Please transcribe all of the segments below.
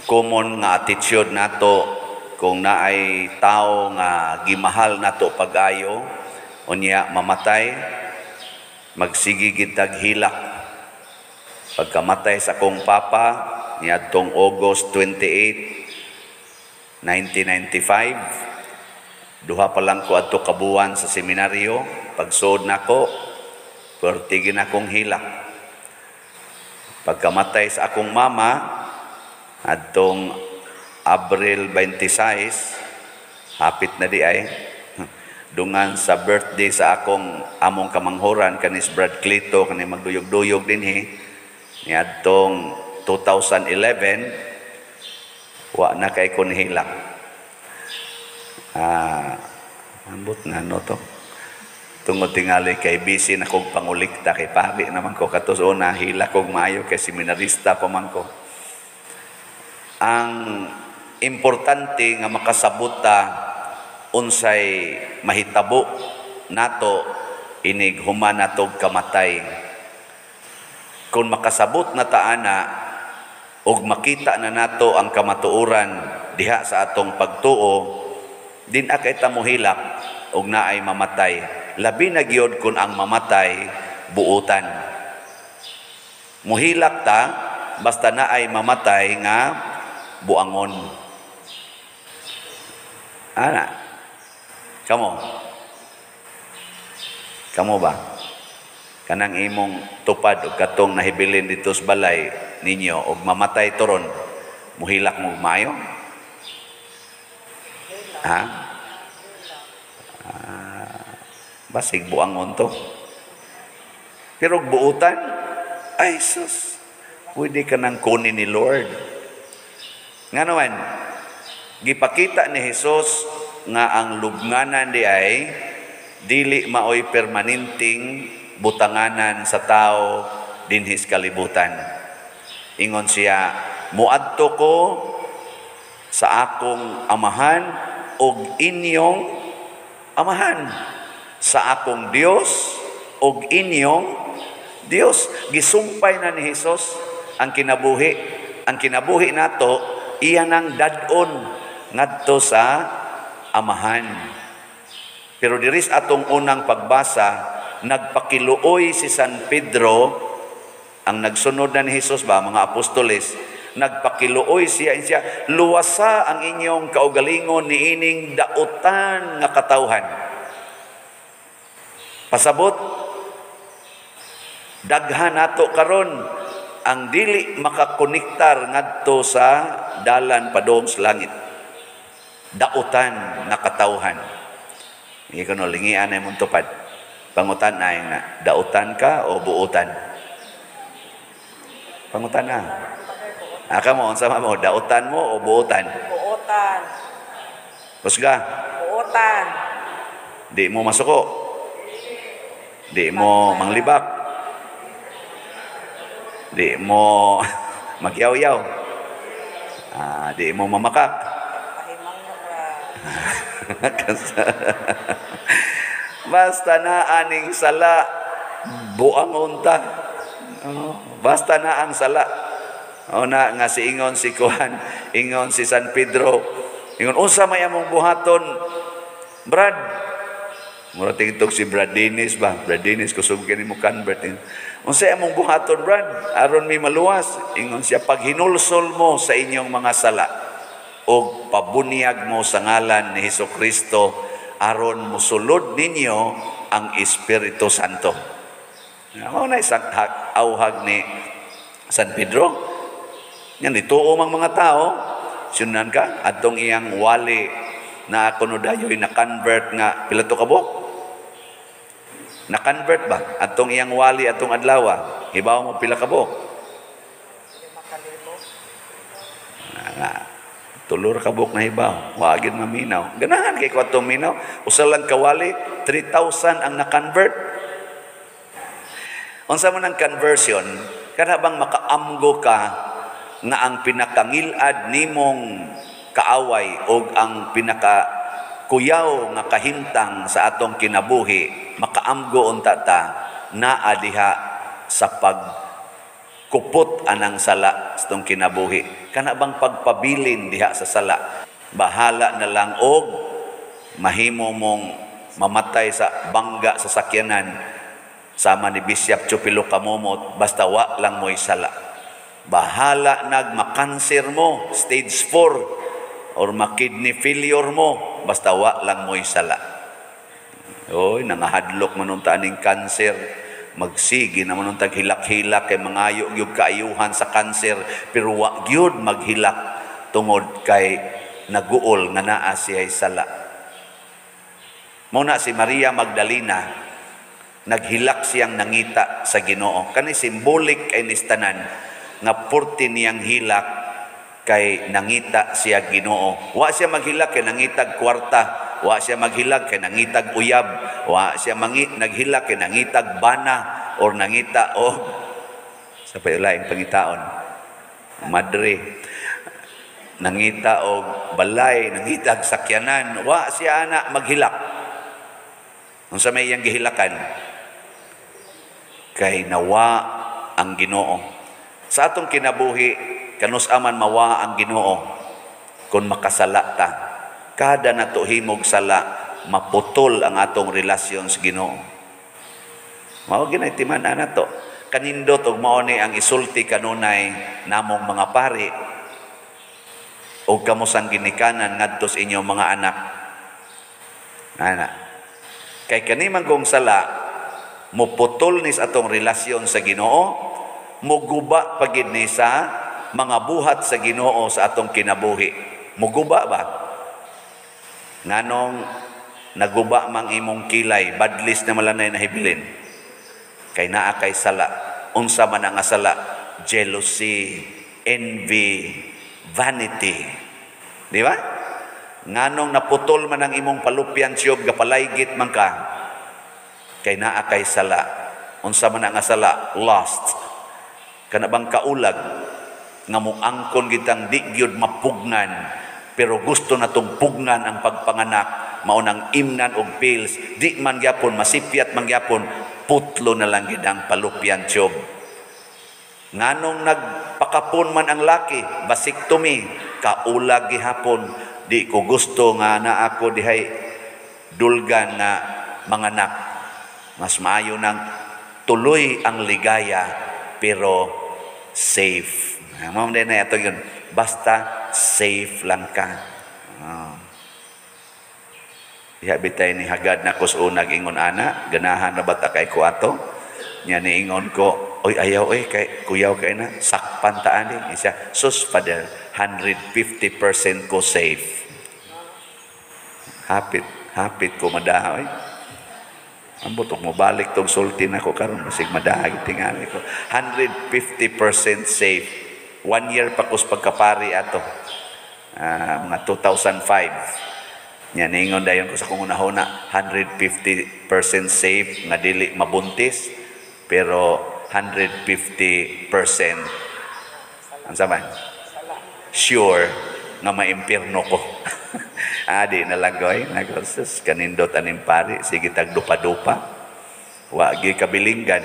common nga attitude nato kung naay tao nga gimahal nato pag-ayo unya mamatay, magsigi gid tag hilak. Pagkamatay sa akong papa niadtong August 28, 1995, duha pa lang ko adto kabuan sa seminaryo. Pagsuod nako, pertigin akong hilak. Pagkamatay sa akong mama adtong Abril 26, hapit na di ay dungan sa birthday sa akong among kamanghoran kanis Brad Clito kani magduyog-duyog dinhi niadtong 2011, wa na kay kon hilak. Ambot na no to. Tungod tingali kay busy na kog pangulikta kay pari naman ko katus una hilak kog maayo kay seminarista pa man ko. Ang importante nga makasabot ta unsay mahitabo nato inig human natog kamatay. Kung makasabot na taana og makita na nato ang kamatuoran diha sa atong pagtuo, din akay ta mohilak og naay mamatay. Labi na gyud kun ang mamatay buutan. Mohilak ta basta naay mamatay nga buangon. Ana. Kamo ba? Kanang imong tupad o katong nahibilin dito sa balay ninyo og mamatay turon, muhilak mo maayo? Ha? Basig buangon to. Pero buutan, ay sus, pwede ka nang kunin ni Lord. Nga naman, gipakita ni Jesus nga ang lubnganan di ay dili maoy permanenting butanganan sa tao dinhis kalibutan. Ingon siya, muadto ko sa akong amahan og inyong amahan, sa akong Dios og inyong Dios. Gisumpay na ni Jesus ang kinabuhi. Ang kinabuhi nato iya nang dadon ngadto sa amahan. Pero diris atong unang pagbasa, nagpakiluoy si San Pedro, ang nagsunod na ni Jesus ba, mga apostoles, nagpakiluoy siya, luwasa ang inyong kaugalingon niining dautan nga katawhan. Pasabot, daghan nato karon ang dili makakonektar ngadto sa dalan padong sa langit. Dautan nga katawhan. Ikaw no, lingian ay mong tupad. Pangutan na yung dautan ka o buutan? Pangutan na. Kamo, sama mo, dautan mo o buutan? Buutan. Kusga? Buutan. Di mo masuko? Di mo manglibak? Di mo magyaw-yaw? Di mo mamakak? Pahimang mo Basta na aning sala, buang unta. Basta na ang sala. Na nga si ingon si Kuhan, ingon si San Pedro, ingon, unsa may among buhaton, Brad? Mura tingtog si Brad Dennis ba? Brad Dennis, kusog ka ni mo convert. Unsa among buhaton, Brad? Aron mi maluwas. Ingon siya, pag hinulsol mo sa inyong mga sala, o pabunyag mo sa ngalan ni Hesukristo, aron musulod ninyo ang Espiritu Santo. Ako na isang auhag ni San Pedro. Yan, ituo mang mga tao, sinunan ka, atong iyang wali na ako no dayo'y na-convert nga, pila to kabok? Na-convert ba? Atong iyang wali, atong adlawa, hibaw mo pila kabok? 5,000. Tulor kabok na hibaw, wagin maminaw. Ganahan kay ko atong minaw, usalang kawali, 3,000 ang na-convert. Unsa man ang conversion, kada bang makaamgo ka nga ang pinakangilad nimong kaaway o ang pinakakuyaw nga kahintang sa atong kinabuhi, makaamgo unta ta naa diha sa pagkupot anang sala sa itong kinabuhi. Kana bang pagpabilin diha sa sala? Bahala na lang og mahimo mong mamatay sa bangga sa sakyanan sama ni Bishop Chupilo Kamomot, basta wa lang mo'y sala. Bahala makanser mo, stage 4, or makidney failure mo, basta wa lang mo'y sala. Oy, nangahadlok manunta aning kanser, magsigi na manuntag hilak-hilak kay mangayo gyud kaayuhan sa kanser, pero wa gyud maghilak tungod kay naguol nga naa siya'y sala. Muna si Maria Magdalena, naghilak siyang nangita sa Ginoo. Kani simbolik kay nistanan nga 40 niyang hilak kay nangita siya Ginoo. Wa siya maghilak kay nangitag kwarta, wa siya maghilak kay nangitag uyab, wa siya naghilak kay nangitag bana or nangita o sa pailaing pangitaon madre, nangita og balay, nangitag sakyanan, wa siya ana maghilak. Unsa may iyang gihilakan? Kay nawa ang Ginoo. Sa atong kinabuhi, kanus-aman mawa ang Ginoo kung makasala ta. Kada nato himog sala, maputol ang atong relasyon sa Ginoo. Mao ginaytiman na to. Kanindot og mao ni ang isulti kanunay namong mga pari og kamusang ginikanan ngadto sa inyong mga anak. Ana. Kay kanimang gong sala, muputol ni sa atong relasyon sa Ginoo, muguba pagid ni sa mga buhat sa Ginoo sa atong kinabuhi. Muguba ba? Nganong naguba mang imong kilay, badlis na malanay na hibilin. Kay naa kay sala. Unsa man ang sala? Jealousy, envy, vanity. Di ba? Nganong naputol man ang imong palupyan siyob, gapalaygit man ka. Kay naa kay sala. Unsa man ang sala? Lust. Kana bang kaulag nga muangkon gitang di gyud mapugnan, pero gusto natong pugnan ang pagpanganak, mao nang imnan og pills, di man gyapon masipyat man gyapon, putlo na lang gid ang palupyan siyob. Nganong nagpakapon man ang laki, vasectomy, kaulag gihapon. Di ko gusto nga na ako dihay dulgan na manganak. Mas maayo nang tuloy ang ligaya pero safe. Mao din na ito yun. Basta safe lang ka. Diha bitay ni hagad na kusunag ingon ana, ganahan na bata kay ko ato. Nya ni ingon ko, oy ayaw kay kuyaw kay na sakpan ta ani. Isa sus father 150% ko safe. Hapit ko madaha. Ambot mo balik tong sulti na ko karon masig madaha tingali ko. 150% safe. 1 year pa kus pagkapari ato. Mga 2005. Nya ningon dayon ko sa kung una-una 150% safe nga dili mabuntis pero 150% unsa man? Sure nga maimpirno ko. Di na lang goy, nagoses kanindot aning pari, sige tag dupa-dupa. Wa gi kabilinggan.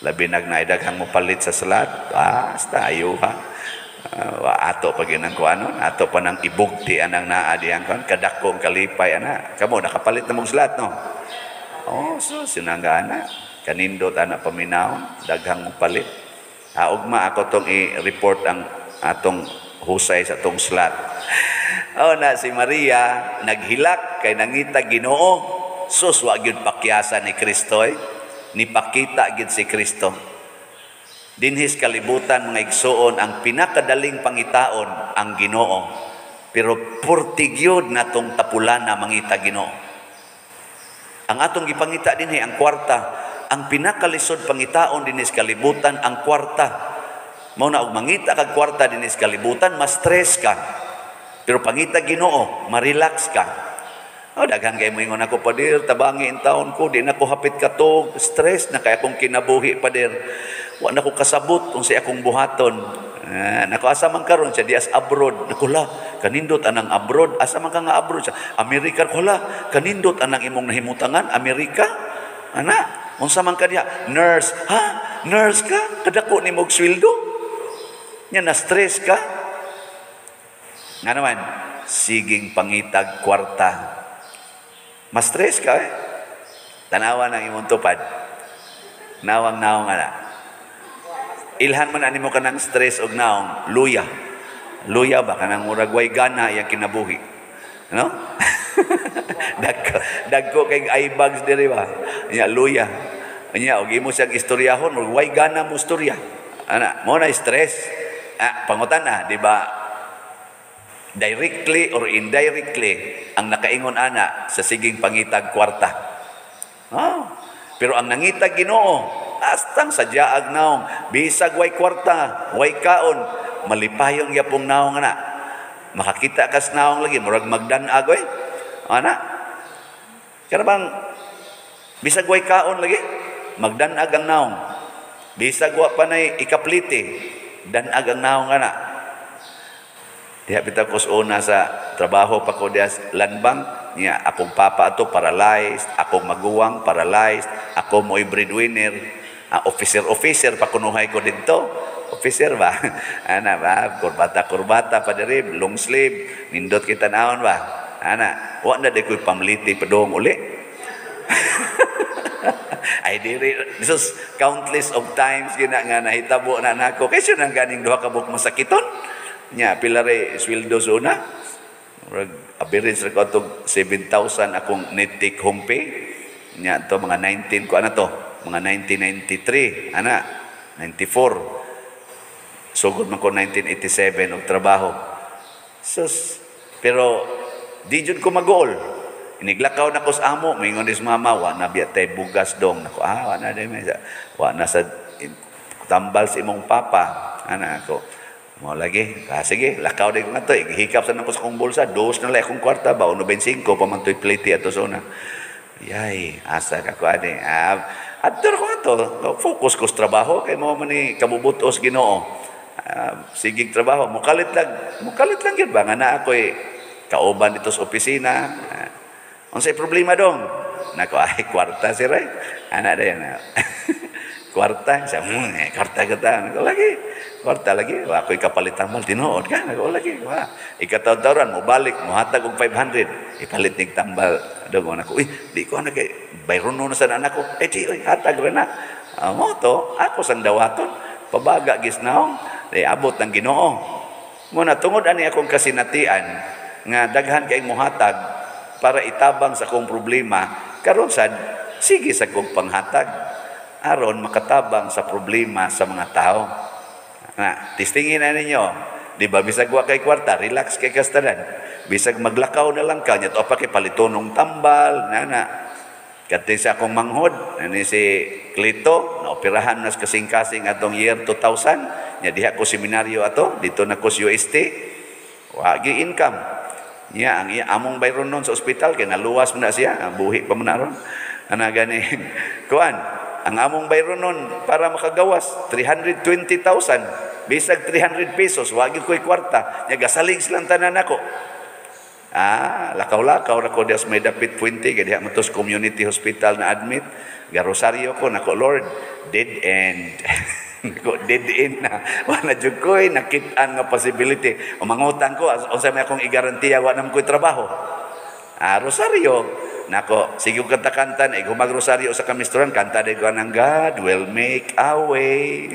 Labi nagnaidaghan mo palit sa salat. Basta ayuha. Wa ato pag yun ang kuanon, ato pa nang ibugti anang naa diyang kuan, kadakong kalipay ana. Kamo nakapalit na mong salat no. So sinangga ana, kanindot ana paminaw, daghang mo palit. Ugma ako tong i-report ang atong husay sa tong salat. Na si Maria naghilak kay nangita Ginoo, sus wa gyud pakyasa ni Kristo nipakita gyud si Kristo. Dinhis kalibutan mga igsoon ang pinakadaling pangitaon ang Ginoo, pero purti gyud natong tapulana mangita Ginoo. Ang atong gipangita dinhi ang kwarta, ang pinakalisod pangitaon dinhis kalibutan ang kwarta. Mao na og mangita kag kwarta dinhis kalibutan, mas stress ka. Pero pangita Ginoo, ma-relax ka. Daghang kay mo ingon ako pader, tabangi in taon ko, di na ko hapit katog, stress na kay akong kinabuhi pader. Wa na ko kasabot kung sa akong buhaton. Nako asa man karon siya dias abroad. Nakula, kanindot anang abroad, asa man ka nga abroad siya. Amerika kula, kanindot anang imong nahimutangan, Amerika. Ana, unsa man ka diha? Nurse. Ha? Nurse ka? Kadako nimo og sweldo? Nya na-stress ka? Nga naman, siging pangitag kwarta. Ma-stress ka eh. Tanawa ng imong tupad. Nawang-nawang ana. Ilhan man ani mo ka ng stress og naong, luya. Luya ba? Kanang murag way gana yung kinabuhi. No? Dagko kay eye bags diri ba? Nya luya. Nya og imo siyang istoryahon, way gana mo istorya. Ana, mo na stress. Pangutan na, di ba? Directly or indirectly ang nakaingon ana sa siging pangitag kwarta. Pero ang nangitag Ginoo, astang sadyaag naong, bisag way kwarta, way kaon, malipayon yapong naong ana. Makakita kas naong lagi, murag magdanag oy. Ana. Kana bang bisag way kaon lagi, magdanag ang naong. Bisag wa panay ikapliti, danag ang naong ana. Diha bitaw ko una sa trabaho pa ko diha landbang. Niya, akong papa ato paralyzed, akong maguwang paralyzed, ako mo'y breadwinner, officer pa kunuhay ko dito. Officer ba? Ana ba? Kurbata pa diri, long sleeve, nindot kita naon ba? Ana, wa na di ko'y pamliti padong uli. Ay diri, this is countless of times gina nga nahitabo na nako. Kaysa nang ganing duha ka buk masakiton. Nya, pilare sweldo sa una. Average ra ko itong 7,000 akong net take home pay. Nya to mga 19 ko ano to, mga 1993 ana 94 sugod man ko 1987 og trabaho. Sus, pero di jud ko mag-goal. Iniglakaw na ko sa amo, mingon is mama, wa na biya tay bugas dong nako. Wa na day wa na sa tambal si imong papa ana ko. Mo lagi, sige, lakaw din ko nga to. Hikap sa nako sa kong bulsa, dos na lang akong kwarta ba, 1.25, pamantoy pliti ato sa una. Yay, asa ka ko ani. Adtor ko nga to, focus ko sa trabaho, kay mo man ni kabubutos Ginoo. Sigig trabaho, mukalit lang yun ba? Nga na ako kauban dito sa opisina. Unsay problema dong? Nako, ay, kwarta si Ray. Anak na yan. Kwarta, siya, kwarta kita. Nako, kwarta lagi, ako'y kapalitan mo, tinuod ka, nako lagi, ikataw-tawran mo, balik, mo hatag og 500, ipalit ning tambal, doon ako, di ko na kay, bayron na sa anak ko, di, hatag rin na, mo to, ako sang dawaton, pabaga gisnaong, abot ng Ginoo. Muna, tungod ani akong kasinatian, nga daghan kay mo hatag, para itabang sa akong problema, karon sad, sige sa akong panghatag, aron makatabang sa problema sa mga tao. Tistingin na ninyo, di ba, bisag wa kay kwarta, relax kay kastanan. Bisag maglakaw na lang ka, niya to pa kay palitonong tambal, Kati sa akong manghod, ni si Clito, na operahan nas kasing-kasing atong year 2000, niya diha ko seminaryo ato, dito na ko sa UST, wagi income. Niya, ang among bayron nun sa ospital, kaya naluwas mo na siya, buhi pa mo na ron. Gani, kuan, ang among bayron nun, para makagawas, 320,000. Bisag 300 pesos, wagi ko'y kwarta. Niya, gasaling silang tanan ako. Lakaw-lakaw na ko diya may dapit puwente, kaya diya matos community hospital na admit. Garosaryo ko, nako, Lord, dead end. Dead end na. Wala dyan ko'y nakitaan nga possibility. Umangutang ko, sa may akong igarantiya, wala naman ko'y trabaho. Rosaryo, nako, sige kong kanta-kanta na, mag-rosaryo sa kamisturan, kanta din ko ng God will make a way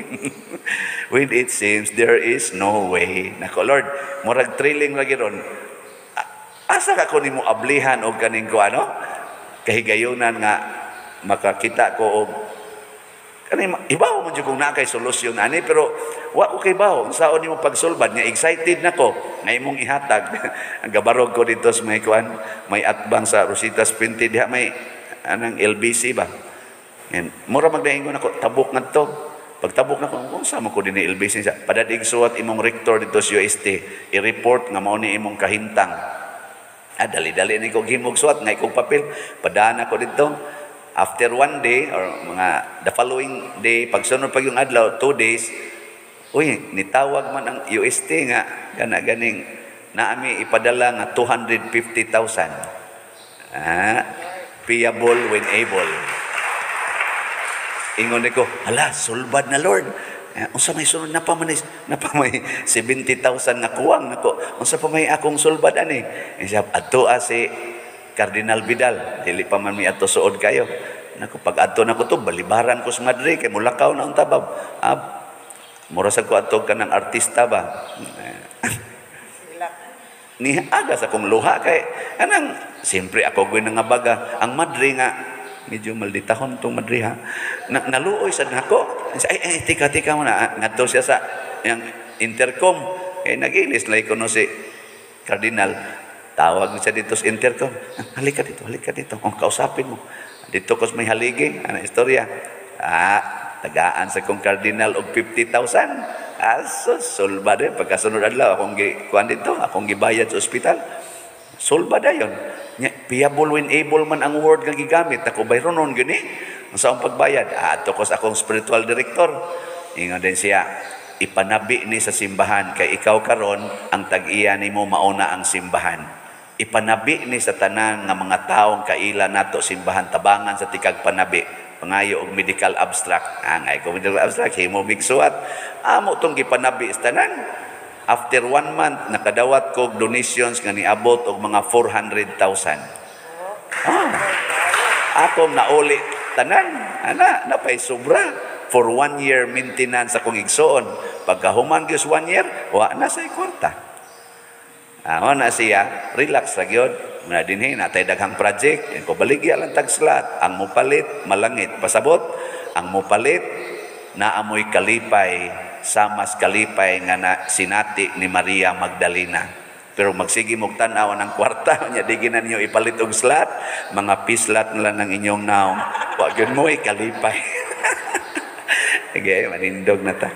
when it seems there is no way. Nako, Lord, murag thrilling lagi ron. Asa ka ko ni mo ablihan o kaning ko, kahigayunan nga, makakita ko o, ibaw mo dyan kung na kay solusyon, pero wa ko kay baho, saan ni mo pagsulbad, nga excited na ko, nga imong ihatag, ang gabarog ko dito sa may kuan, may atbang sa Rositas Pinti, diha may, anang LBC ba? And, mura magdahingon ako, tabok nga to. Pagtabok na ko, kung saan mo ko din LBC siya, padadig suwat imong rektor dito sa UST, i-report nga mao ni imong kahintang. Dali-dali ni ko gimog suwat, nga ikong papel, padaan ako dito. After one day, or the following day, pagsunod pag yung adlaw, 2 days, nitawag man ang UST nga, ganing, naami ipadala nga 250,000. Payable when able. Ingon ko, sulbad na Lord. Unsa may sunod na pa may 70,000 nga kuwang nako. Unsa pa may akong sulbad ani? Siya adto si Cardinal Vidal, dili pa man mi adto suod kayo. Nako pag adto nako to balibaran ko sa Madrid kay mulakaw na unta ba. Mura sa ko adto kanang artista ba. Ni aga sa kong luha kay anang siyempre ako gyud nga baga ang Madrid nga medyo malditahon tong Madrid ha. Naluoy sad nako. Ay tika mo na ngadto siya sa yang intercom kay nagilis lay kuno si Cardinal. Tawag siya dito sa intercom. Halika dito. Kausapin mo. Dito ko may haligi, ano istorya? Tagaan sa kong Cardinal og 50,000. Sulba din. Pagkasunod adlaw, kuhan dito, akong gibayad sa ospital. Sulba da yun. Payable when able man ang word nga gigamit. Ako bayronon gini. Ang saan pagbayad? Ato ko sa akong spiritual director. Ingon din siya, ipanabi ni sa simbahan kay ikaw karon ang tag-iya nimo mauna ang simbahan. Ipanabi ni sa tanan nga mga taong kaila nato simbahan tabangan sa tikag panabi pangayo og medical abstract angay ko medical abstract himo bigsuat amo tong gipanabi sa tanan. After 1 month nakadawat ko donations nga niabot og mga 400,000. Akong nauli tanan ana napay sobra for 1 year maintenance akong igsoon. Pagkahuman gyud 1 year wa na say kwarta. Na siya, relax ra gyud. Muna dinhi natay daghang project, ko baligya lang tag slat. Ang mopalit malangit pasabot, ang mopalit naamoy kalipay, samas kalipay nga na sinati ni Maria Magdalena. Pero magsige mog tan-aw ng kwarta nya di ginan niyo ipalit og slat, mga pislat na lang ng inyong naong. Wa gyud mo kalipay. Sige, manindog na ta.